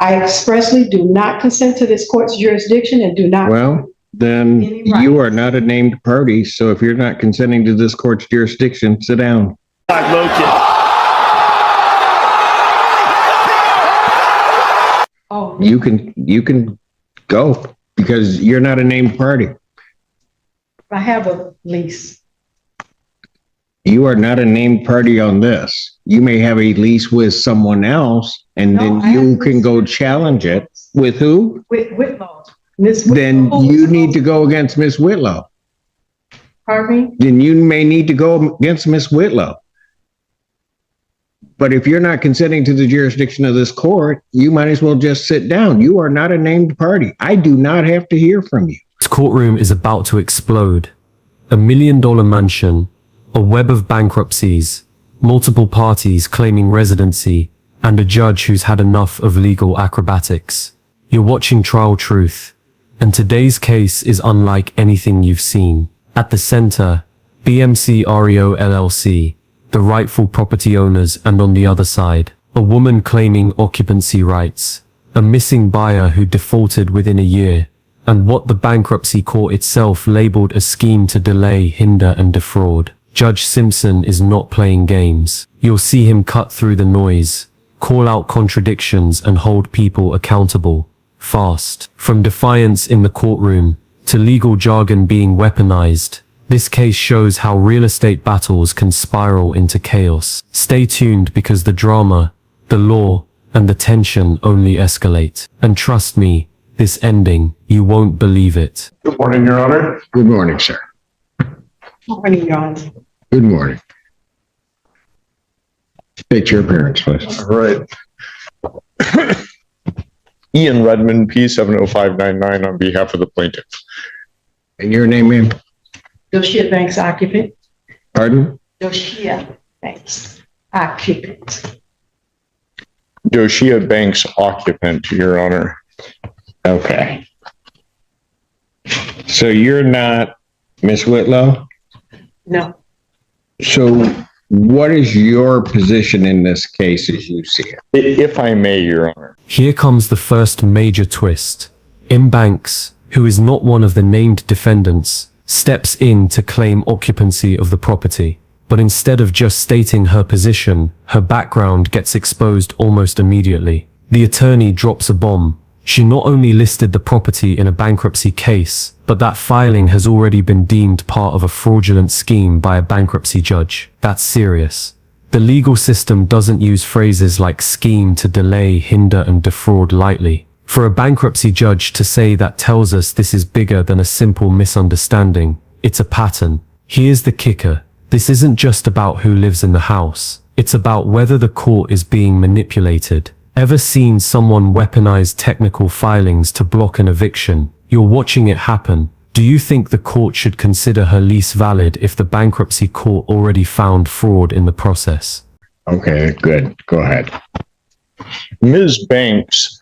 I expressly do not consent to this court's jurisdiction and do not. Well, then you are not a named party. So if you're not consenting to this court's jurisdiction, sit down. Oh, You can go because you're not a named party. I have a lease. You are not a named party on this. You may have a lease with someone else, and No, then I have you a can lease go with- challenge it. With who? With Whitlow. Miss Then Whitlow. you need to go against Miss Whitlow. Pardon me? Then you may need to go against Miss Whitlow. But if you're not consenting to the jurisdiction of this court, you might as well just sit down. You are not a named party. I do not have to hear from you. This courtroom is about to explode. $1 million mansion, a web of bankruptcies, multiple parties claiming residency, and a judge who's had enough of legal acrobatics. You're watching Trial Truth, and today's case is unlike anything you've seen. At the center, BMC REO LLC, the rightful property owners, and on the other side, a woman claiming occupancy rights, a missing buyer who defaulted within a year, and what the bankruptcy court itself labeled a scheme to delay, hinder, and defraud. Judge Simpson is not playing games. You'll see him cut through the noise, call out contradictions, and hold people accountable, fast. From defiance in the courtroom to legal jargon being weaponized, this case shows how real estate battles can spiral into chaos. Stay tuned because the drama, the law, and the tension only escalate. And trust me, this ending, you won't believe it. Good morning, Your Honor. Good morning, sir. Morning, Your Honor. Good morning. State your appearance, please. All right. Ian Redmond, P70599, on behalf of the plaintiff. And your name, ma'am? Doshia Banks Occupant. Pardon? Doshia Banks Occupant. Doshia Banks Occupant, Your Honor. Okay. So you're not Miss Whitlow? No. So what is your position in this case as you see it? If I may, Your Honor. Here comes the first major twist. M. Banks, who is not one of the named defendants, steps in to claim occupancy of the property. But instead of just stating her position, her background gets exposed almost immediately. The attorney drops a bomb. She not only listed the property in a bankruptcy case, but that filing has already been deemed part of a fraudulent scheme by a bankruptcy judge. That's serious. The legal system doesn't use phrases like scheme to delay, hinder, and defraud lightly. For a bankruptcy judge to say that tells us this is bigger than a simple misunderstanding. It's a pattern. Here's the kicker. This isn't just about who lives in the house. It's about whether the court is being manipulated. Ever seen someone weaponize technical filings to block an eviction? You're watching it happen. Do you think the court should consider her lease valid if the bankruptcy court already found fraud in the process? Okay, good. Go ahead. Ms. Banks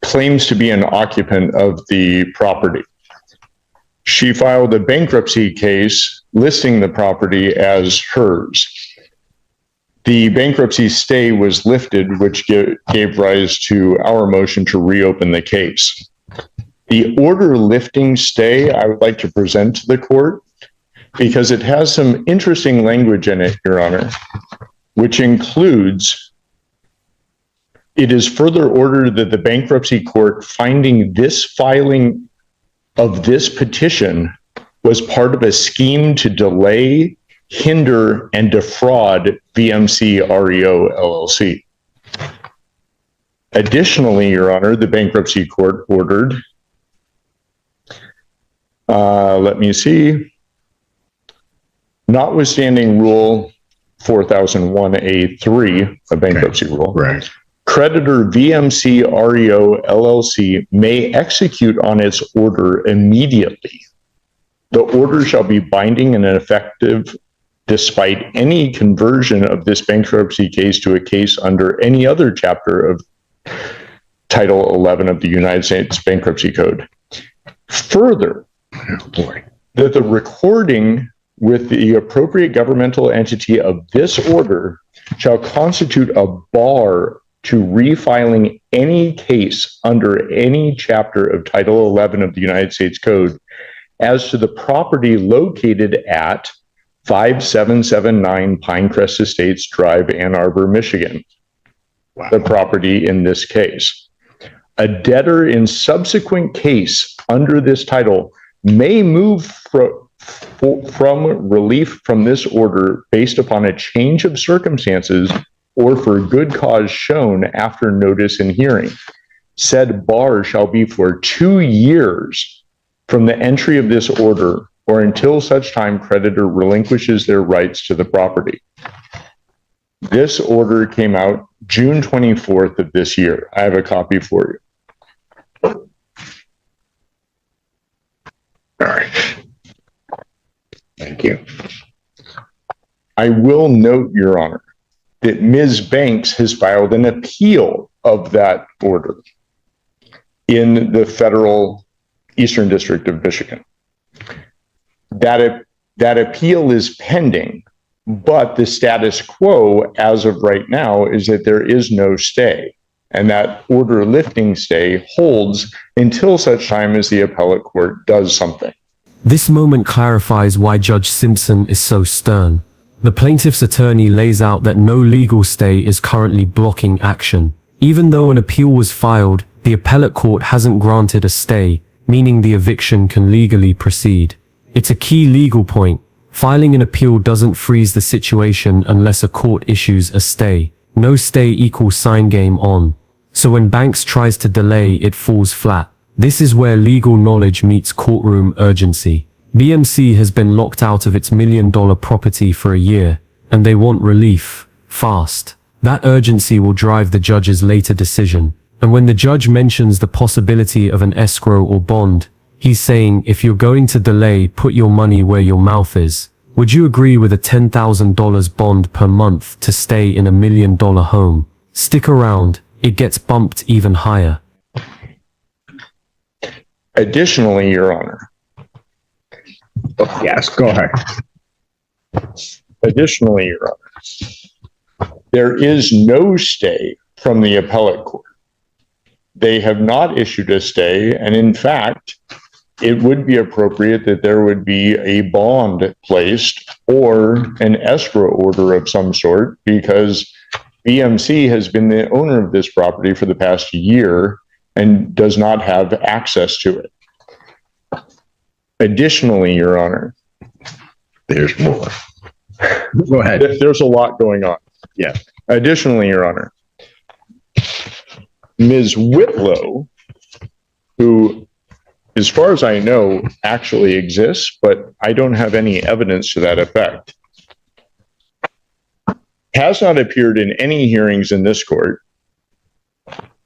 claims to be an occupant of the property. She filed a bankruptcy case listing the property as hers. The bankruptcy stay was lifted, which gave rise to our motion to reopen the case. The order lifting stay I would like to present to the court because it has some interesting language in it, Your Honor, which includes, it is further ordered that the bankruptcy court finding this filing of this petition was part of a scheme to delay, hinder, and defraud BMC REO LLC. Additionally, Your Honor, the bankruptcy court ordered, let me see, notwithstanding Rule 4001A3, a bankruptcy rule, Right. creditor VMC REO LLC may execute on its order immediately. The order shall be binding and effective despite any conversion of this bankruptcy case to a case under any other chapter of Title 11 of the United States Bankruptcy Code. Further, that the recording with the appropriate governmental entity of this order shall constitute a bar to refiling any case under any chapter of Title 11 of the United States Code as to the property located at 5779 Pinecrest Estates Drive, Ann Arbor, Michigan. Wow. The property in this case. A debtor in subsequent case under this title may move from relief from this order based upon a change of circumstances or for good cause shown after notice and hearing. Said bar shall be for 2 years from the entry of this order or until such time creditor relinquishes their rights to the property. This order came out June 24th of this year. I have a copy for you. All right. Thank you. I will note, Your Honor, that Ms. Banks has filed an appeal of that order in the federal Eastern District of Michigan. That appeal is pending, but the status quo as of right now is that there is no stay, and that order lifting stay holds until such time as the appellate court does something. This moment clarifies why Judge Simpson is so stern. The plaintiff's attorney lays out that no legal stay is currently blocking action. Even though an appeal was filed, the appellate court hasn't granted a stay, meaning the eviction can legally proceed. It's a key legal point. Filing an appeal doesn't freeze the situation unless a court issues a stay. No stay equals sign game on. So when Banks tries to delay, it falls flat. This is where legal knowledge meets courtroom urgency. BMC has been locked out of its $1 million property for a year, and they want relief, fast. That urgency will drive the judge's later decision. And when the judge mentions the possibility of an escrow or bond, he's saying, if you're going to delay, put your money where your mouth is. Would you agree with a $10,000 bond per month to stay in a $1 million home? Stick around, it gets bumped even higher. Additionally, Your Honor. Yes, go ahead. Additionally, Your Honor, there is no stay from the appellate court. They have not issued a stay, and in fact, it would be appropriate that there would be a bond placed or an escrow order of some sort, because BMC has been the owner of this property for the past year and does not have access to it. Additionally, Your Honor, There's more. Go ahead. there's a lot going on. Yeah. Additionally, Your Honor, Ms. Whitlow, who, as far as I know, actually exists, but I don't have any evidence to that effect, has not appeared in any hearings in this court,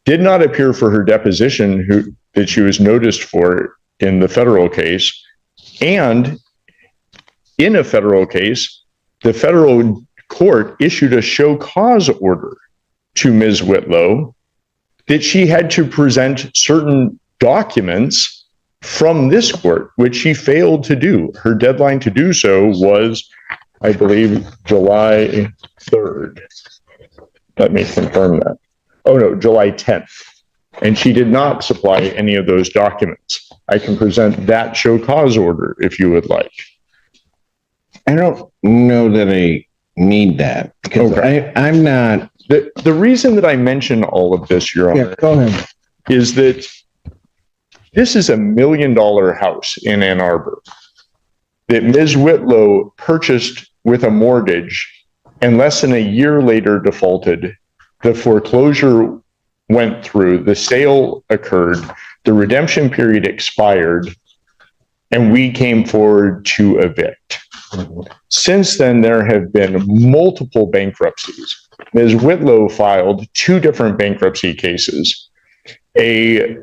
did not appear for her deposition that she was noticed for in the federal case, and in a federal case, the federal court issued a show cause order to Ms. Whitlow that she had to present certain documents from this court, which she failed to do. Her deadline to do so was, I believe, July 3rd. Let me confirm that. Oh no, July 10th. And she did not supply any of those documents. I can present that show cause order if you would like. I don't know that I need that, because Okay. I'm not. The reason that I mention all of this, Your Honor, Yeah, go ahead. is that this is $1 million house in Ann Arbor that Ms. Whitlow purchased with a mortgage and less than a year later defaulted. The foreclosure went through, the sale occurred, the redemption period expired, and we came forward to evict. Since then, there have been multiple bankruptcies. Ms. Whitlow filed 2 different bankruptcy cases. A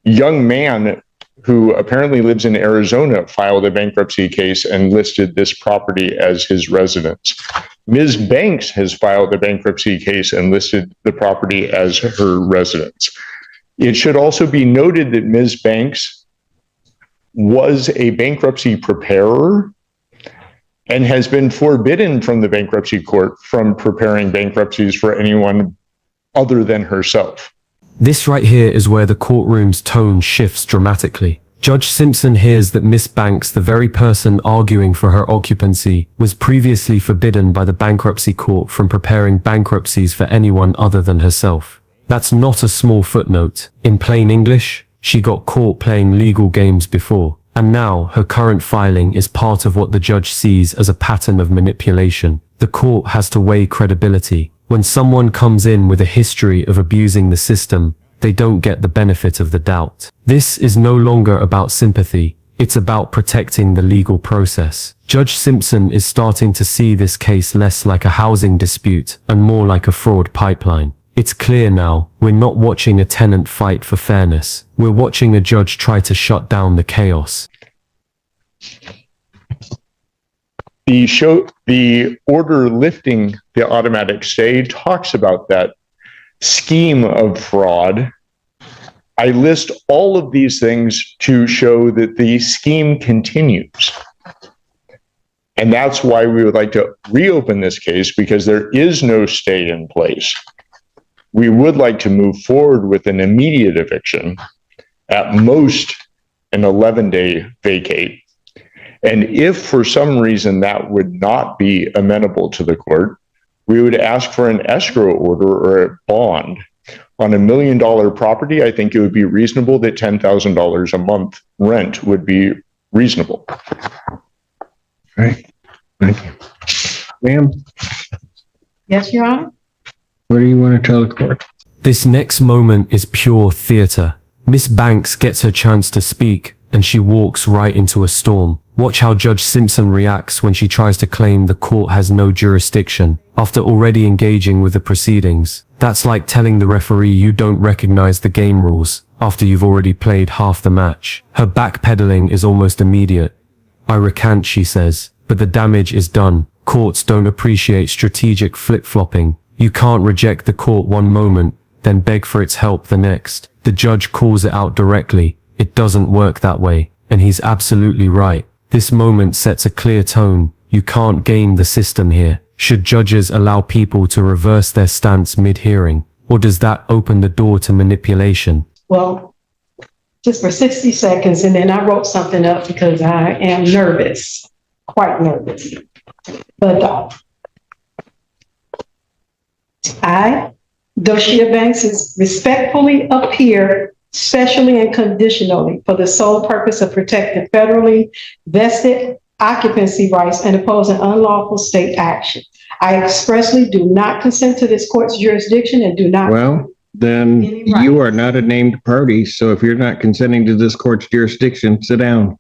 young man who apparently lives in Arizona filed a bankruptcy case and listed this property as his residence. Ms. Banks has filed a bankruptcy case and listed the property as her residence. It should also be noted that Ms. Banks was a bankruptcy preparer and has been forbidden from the bankruptcy court from preparing bankruptcies for anyone other than herself. This right here is where the courtroom's tone shifts dramatically. Judge Simpson hears that Miss Banks, the very person arguing for her occupancy, was previously forbidden by the bankruptcy court from preparing bankruptcies for anyone other than herself. That's not a small footnote. In plain English, she got caught playing legal games before, and now her current filing is part of what the judge sees as a pattern of manipulation. The court has to weigh credibility. When someone comes in with a history of abusing the system, they don't get the benefit of the doubt. This is no longer about sympathy. It's about protecting the legal process. Judge Simpson is starting to see this case less like a housing dispute and more like a fraud pipeline. It's clear now, we're not watching a tenant fight for fairness. We're watching a judge try to shut down the chaos. The order lifting the automatic stay talks about that scheme of fraud. I list all of these things to show that the scheme continues. And that's why we would like to reopen this case, because there is no stay in place. We would like to move forward with an immediate eviction, at most an 11-day vacate. And if for some reason that would not be amenable to the court, we would ask for an escrow order or a bond. On $1 million property, I think it would be reasonable that $10,000 a month rent would be reasonable. Right. Thank you. Ma'am, Yes, Your Honor? what do you want to tell the court? This next moment is pure theater. Miss Banks gets her chance to speak, and she walks right into a storm. Watch how Judge Simpson reacts when she tries to claim the court has no jurisdiction after already engaging with the proceedings. That's like telling the referee you don't recognize the game rules after you've already played half the match. Her backpedaling is almost immediate. I recant, she says, but the damage is done. Courts don't appreciate strategic flip-flopping. You can't reject the court one moment, then beg for its help the next. The judge calls it out directly. It doesn't work that way, and he's absolutely right. This moment sets a clear tone. You can't game the system here. Should judges allow people to reverse their stance mid-hearing, or does that open the door to manipulation? Well, just for 60 seconds, and then I wrote something up because I am nervous, quite nervous. But I, Doshia Banks, is respectfully appear specially and conditionally for the sole purpose of protecting federally vested occupancy rights and opposing unlawful state action. I expressly do not consent to this court's jurisdiction and do not. Well, then you are not a named party. So if you're not consenting to this court's jurisdiction, sit down.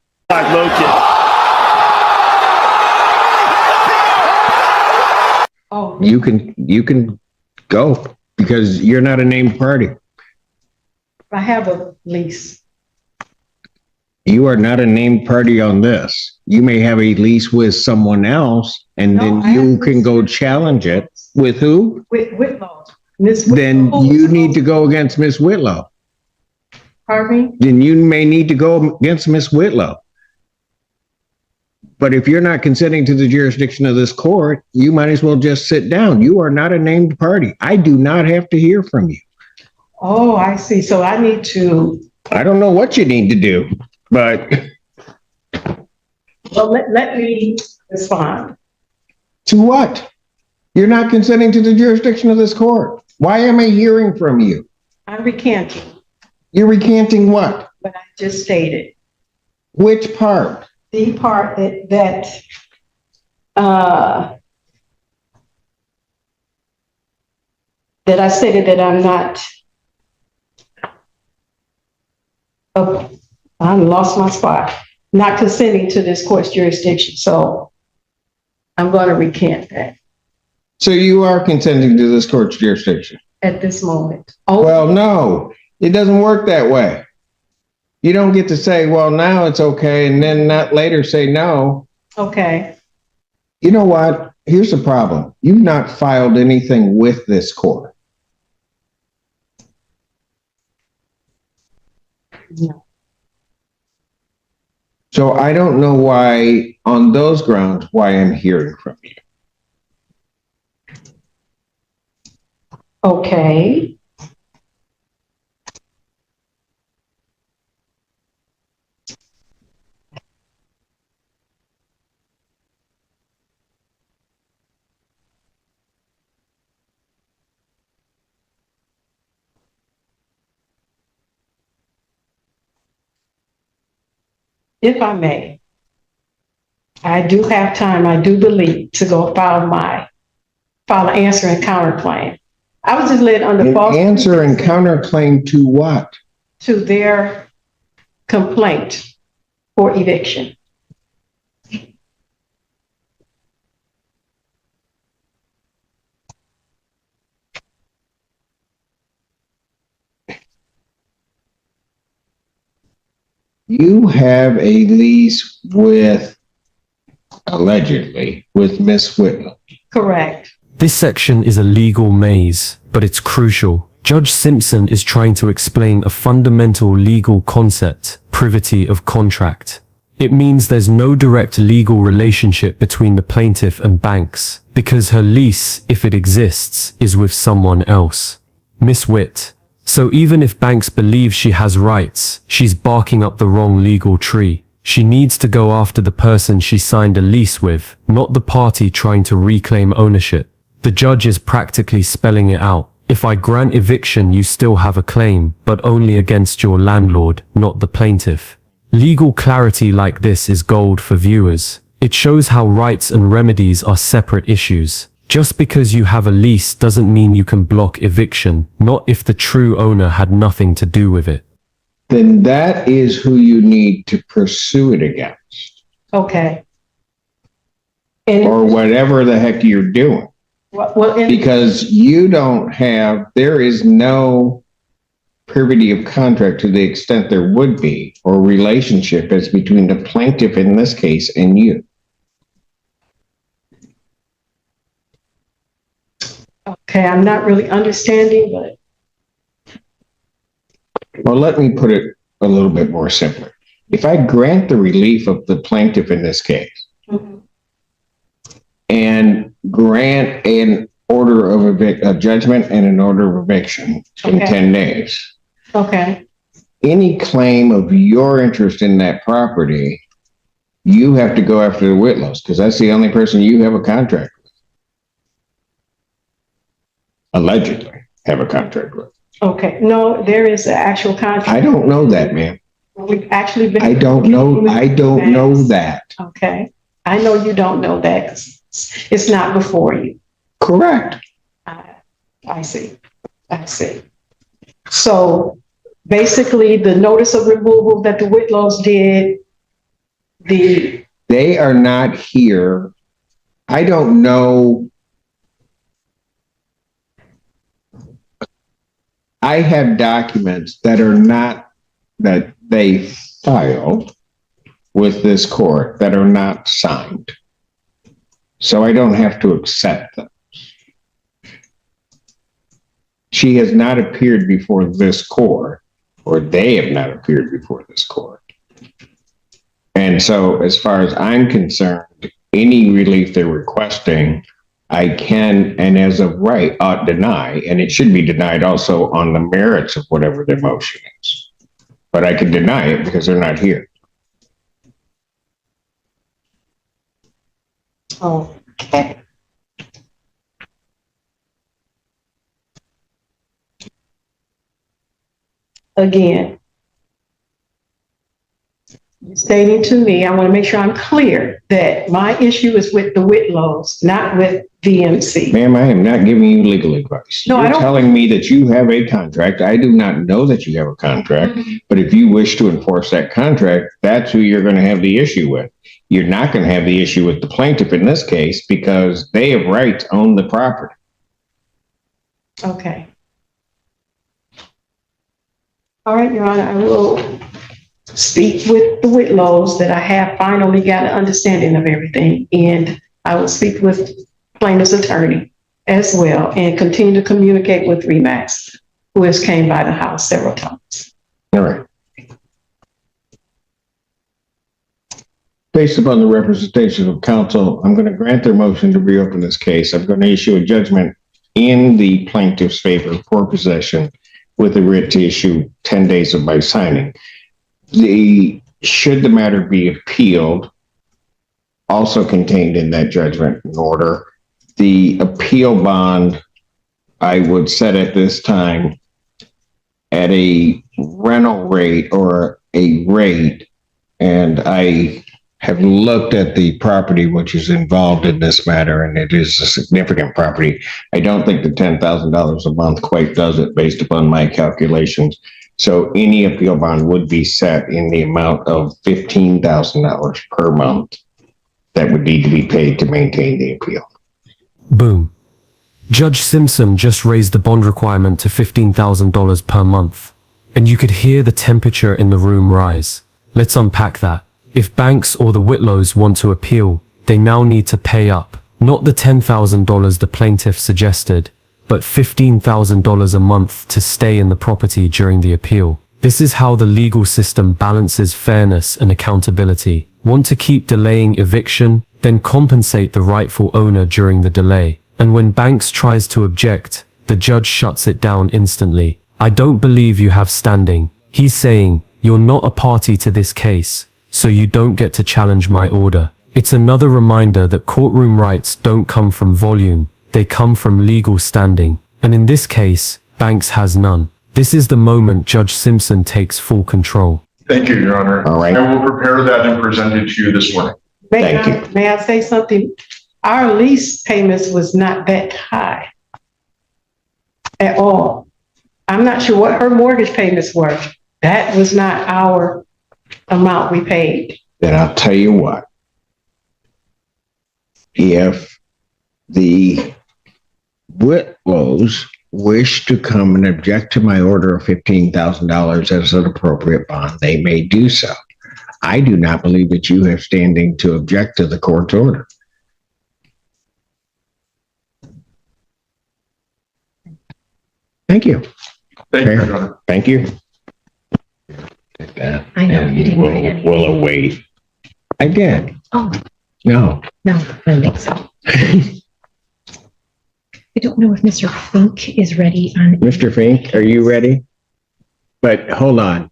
Oh, You can go because you're not a named party. I have a lease. You are not a named party on this. You may have a lease with someone else, and No, then I have you a can lease go with- challenge it. With who? With Whitlow. Miss Then Whitlow. you need to go against Miss Whitlow. Pardon me? Then you may need to go against Miss Whitlow. But if you're not consenting to the jurisdiction of this court, you might as well just sit down. You are not a named party. I do not have to hear from you. Oh, I see. So I need to, I don't know what you need to do, but well, let me respond. to what? You're not consenting to the jurisdiction of this court. Why am I hearing from you? I'm recanting You're recanting what? what I just stated. Which part? The part that I stated that I'm not, oh, I lost my spot, not consenting to this court's jurisdiction. So I'm going to recant that So you are consenting to this court's jurisdiction? at this moment. Oh, Well, no, it doesn't work that way. You don't get to say, well, now it's okay, and then not later say no. okay. You know what? Here's the problem. You've not filed anything with this court. No. So I don't know why, on those grounds, why I'm hearing from you. Okay. If I may, I do have time, I do believe, to go file an answer and counterclaim. I was just led under An false answer and counterclaim to what? to their complaint for eviction. You have a lease allegedly, with Miss Whitlow. Correct. This section is a legal maze, but it's crucial. Judge Simpson is trying to explain a fundamental legal concept, privity of contract. It means there's no direct legal relationship between the plaintiff and Banks, because her lease, if it exists, is with someone else. Miss Witt. So even if Banks believes she has rights, she's barking up the wrong legal tree. She needs to go after the person she signed a lease with, not the party trying to reclaim ownership. The judge is practically spelling it out. If I grant eviction, you still have a claim, but only against your landlord, not the plaintiff. Legal clarity like this is gold for viewers. It shows how rights and remedies are separate issues. Just because you have a lease doesn't mean you can block eviction, not if the true owner had nothing to do with it. Then that is who you need to pursue it against, Okay. And or whatever the heck you're doing. Because there is no privity of contract to the extent there would be, or relationship as between the plaintiff in this case and you. okay, I'm not really understanding, but Well, let me put it a little bit more simply. If I grant the relief of the plaintiff in this case and grant an order of a judgment and an order of eviction in 10 days, okay, any claim of your interest in that property, you have to go after the Whitlows because that's the only person you have a contract with. Allegedly have a contract with. okay. No, there is an actual contract. I don't know that, ma'am. We've actually been. I don't know that. Okay. I know you don't know that 'cause it's not before you. Correct. I see. I see. So basically the notice of removal that the Whitlows did, They are not here. I don't know. I have documents that they filed with this court that are not signed. So I don't have to accept them. She has not appeared before this court, or they have not appeared before this court. And so as far as I'm concerned, any relief they're requesting, I can, and as of right, ought deny, and it should be denied also on the merits of whatever their motion is. But I can deny it because they're not here. okay. Again, stating to me, I want to make sure I'm clear that my issue is with the Whitlows, not with VMC. Ma'am, I am not giving you legal advice. No, I You're don't- telling me that you have a contract. I do not know that you have a contract, but if you wish to enforce that contract, that's who you're going to have the issue with. You're not going to have the issue with the plaintiff in this case because they have right to own the property. Okay. All right, Your Honor, I will speak with the Whitlows that I have finally got an understanding of everything. And I will speak with plaintiff's attorney as well and continue to communicate with Remax, who has came by the house several times. All right. Based upon the representation of counsel, I'm going to grant their motion to reopen this case. I'm going to issue a judgment in the plaintiff's favor for possession with a writ to issue 10 days of by signing. Should the matter be appealed, also contained in that judgment and order, the appeal bond, I would set at this time at a rental rate or a rate, and I have looked at the property which is involved in this matter, and it is a significant property. I don't think the $10,000 a month quite does it based upon my calculations. So any appeal bond would be set in the amount of $15,000 per month that would need to be paid to maintain the appeal. Boom. Judge Simpson just raised the bond requirement to $15,000 per month, and you could hear the temperature in the room rise. Let's unpack that. If Banks or the Whitlows want to appeal, they now need to pay up, not the $10,000 the plaintiff suggested, but $15,000 a month to stay in the property during the appeal. This is how the legal system balances fairness and accountability. Want to keep delaying eviction? Then compensate the rightful owner during the delay. And when Banks tries to object, the judge shuts it down instantly. I don't believe you have standing. He's saying, you're not a party to this case, so you don't get to challenge my order. It's another reminder that courtroom rights don't come from volume, they come from legal standing. And in this case, Banks has none. This is the moment Judge Simpson takes full control. Thank you, Your Honor. All right. I will prepare that and present it to you this morning. May I say something? Our lease payments was not that high at all. I'm not sure what her mortgage payments were. That was not our amount we paid. Then I'll tell you what. If the Whitlows wish to come and object to my order of $15,000 as an appropriate bond, they may do so. I do not believe that you have standing to object to the court's order. Thank you. Thank you, Your Honor. Thank you. I know, you didn't write anything. We'll await. I did. Oh, No. no, I don't think so. I don't know if Mr. Fink is ready on. Mr. Fink, are you ready? But hold on.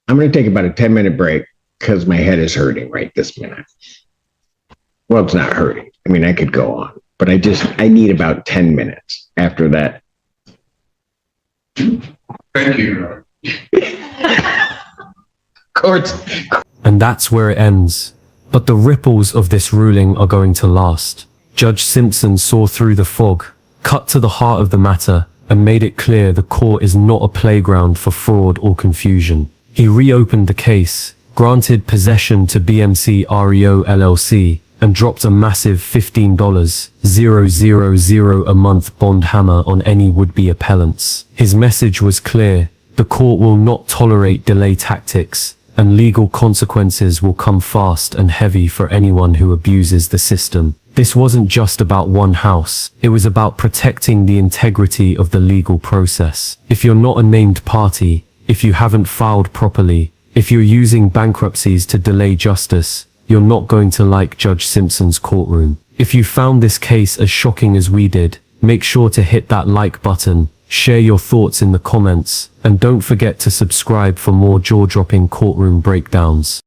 I'm going to take about a 10-minute break because my head is hurting right this minute. Well, it's not hurting. I mean, I could go on, but I need about 10 minutes after that. Thank you, Your Honor. Courts. And that's where it ends. But the ripples of this ruling are going to last. Judge Simpson saw through the fog, cut to the heart of the matter, and made it clear the court is not a playground for fraud or confusion. He reopened the case, granted possession to BMC REO LLC, and dropped a massive $15,000 a month bond hammer on any would-be appellants. His message was clear: the court will not tolerate delay tactics, and legal consequences will come fast and heavy for anyone who abuses the system. This wasn't just about one house, it was about protecting the integrity of the legal process. If you're not a named party, if you haven't filed properly, if you're using bankruptcies to delay justice, you're not going to like Judge Simpson's courtroom. If you found this case as shocking as we did, make sure to hit that like button, share your thoughts in the comments, and don't forget to subscribe for more jaw-dropping courtroom breakdowns.